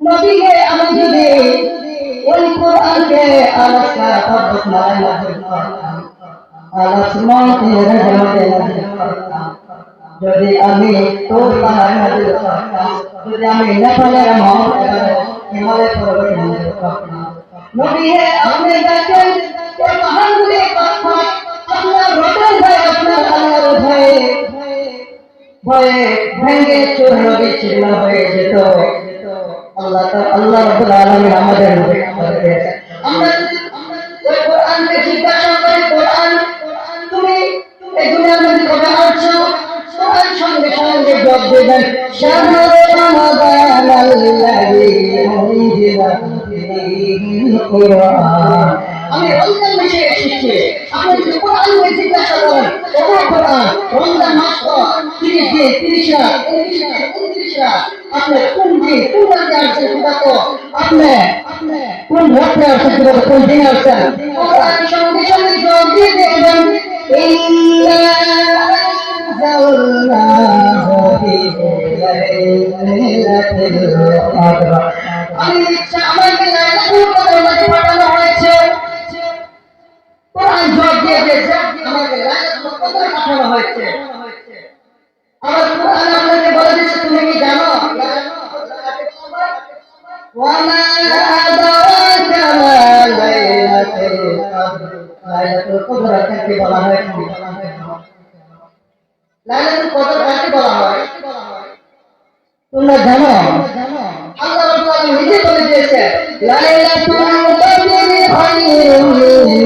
নবীকে আমি যদি ওই কোরআনকে আলাদা পদ্ধত মারাই নাজিল করতাম, আলাসময় তেরে জমতে নাজিল করতাম, যদি আমি তোর পাহাড় নাজিল করতাম, যদি আমি নেপালের মাউন্ট এভারেস্ট হিমালয় পর্বত নাজিল করতাম, নবী হে আপনি দেখেন ওই পাহাড়গুলি আপনার রোটের ভয়ে, আপনার আল্লাহর ভয়ে ভয়ে ভেঙে চূর্ণ বিচ্ছিন্ন হয়ে যেত। আল্লাহ রাব্বুল আলামিন আমাদের নবী আমাদেরকে আমরা যদি ওই কোরআনকে জিজ্ঞাসা করি, কোরআন তুমি এই দুনিয়ার মধ্যে কবে আসছো, কোরআন সঙ্গে সঙ্গে জবাব দেবেন শাহরু রমাদান আল্লাযী উনজিলা ফীহিল কুরআন। আমি রমজান মাসে এসেছি, আপনি যদি কোরআন নিয়ে জিজ্ঞাসা করেন ও কোরআন রমজান মাস তো 30 দিন 30 রাত 29 রাত, আপনি কোন দিন কোন রাতে আসছেন সেটা তো আপনি কোন রাতে আসছেন সেটা তো কোন দিনে আসছেন, কোরআন সঙ্গে সঙ্গে জবাব দিয়ে দেখবেন ইন্না আনজালনাহু ফী লাইলাতিল কদর। আমি ইচ্ছা আমাকে লাইলাতুল কদর মাঝে পাঠানো হয়েছে, কোরআন জবাব দিয়ে দিয়েছে আমাকে লাইলাতুল কদর পাঠানো হয়েছে। আবার কোরআন আপনাকে বলে দিচ্ছে তুমি কি জানো ওয়ামা আদরাকা মা লাইলাতুল কদর। লাইলাতুল কদর কাকে বলা হয়? লাইলাতুল কদর কাকে বলা হয় তোমরা জানো? আল্লাহ রাব্বুল আলামিন নিজে বলে দিয়েছে লাইলাতুল কদর খায়রুম